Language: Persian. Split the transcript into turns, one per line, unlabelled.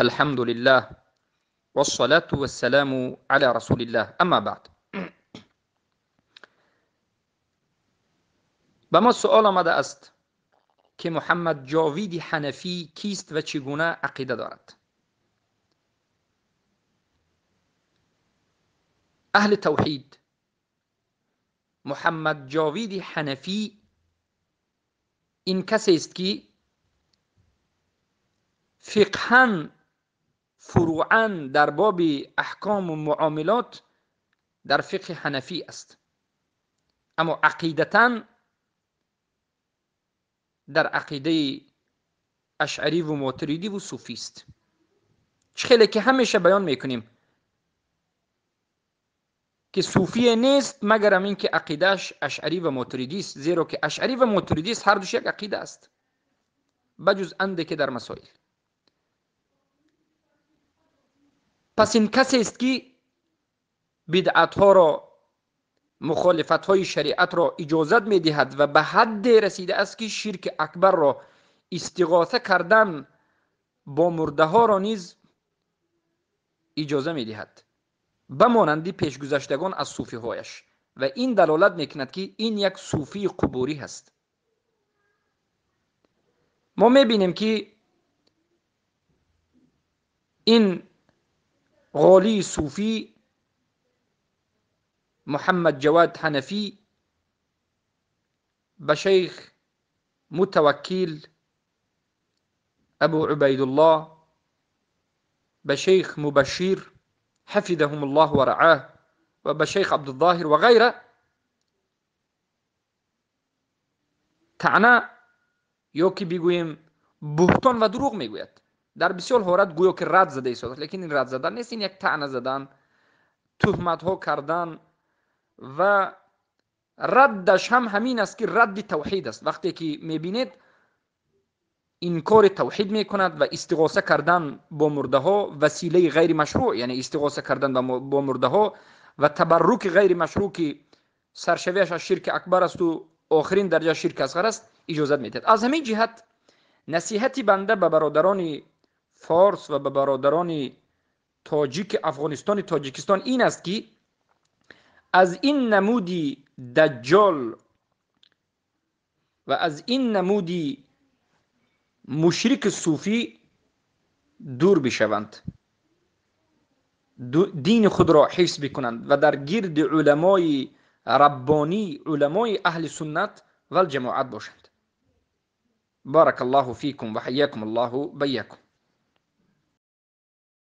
الحمد لله والصلاة والسلام على رسول الله. اما بعد، به ما سؤال آمده است که محمد جاوید حنفی کیست و چگونه عقیده دارد؟ اهل توحید، محمد جاوید حنفی این کسی است که فقهاً فروعاً در باب احکام و معاملات در فقه حنفی است، اما عقیدتاً در عقیده اشعری و ماتریدی و صوفی است. خیلی که همیشه بیان میکنیم که صوفی نیست مگر این که عقیدهش اشعری و ماتریدی است، زیرا که اشعری و ماتریدی هر دوش یک عقیده است بجز انده که در مسائل. پس این کسی است که بدعت ها را، مخالفت های شریعت را اجازت می دهد و به حد رسیده است که شرک اکبر را، استغاثه کردن با مرده ها را نیز اجازه می دهد، بمانندی پیشگذشتگان از صوفی هایش، و این دلالت میکند که این یک صوفی قبوری هست. ما میبینیم که این غالی صوفی محمد جواد حنفی به شیخ متوکل ابو عبید الله، به شیخ مبشر حفظهم الله و رعاه، و به شیخ عبدالظاهر و غیره طعنه یا که بگوییم بهتان و دروغ میگوید. در بسیار حالت گویا که رد زده است، لیکن این رد زدن نیست، این یک طعنه زدن، تهمت ها کردن، و ردش هم همین است که رد توحید است. وقتی که میبینید انکار توحید میکند و استغاثه کردن با مرده ها وسیله غیر مشروع، یعنی استغاثه کردن با مرده ها و تبرک غیر مشروع که سرشویش از شرک اکبر است و آخرین درجه شرک اصغر است، اجازت میدهد. از همین جهت نصیحتی بنده به برادران فارس و به برادران تاجیک افغانستان تاجیکستان این است که از این نمودی دجال و از این نمودی مشرک صوفی دور بشوند، دین خود را حفظ بکنند و در گرد علمای ربانی، علمای اهل سنت و الجماعت باشند. بارک الله فیکم و حیاکم الله بیاکم.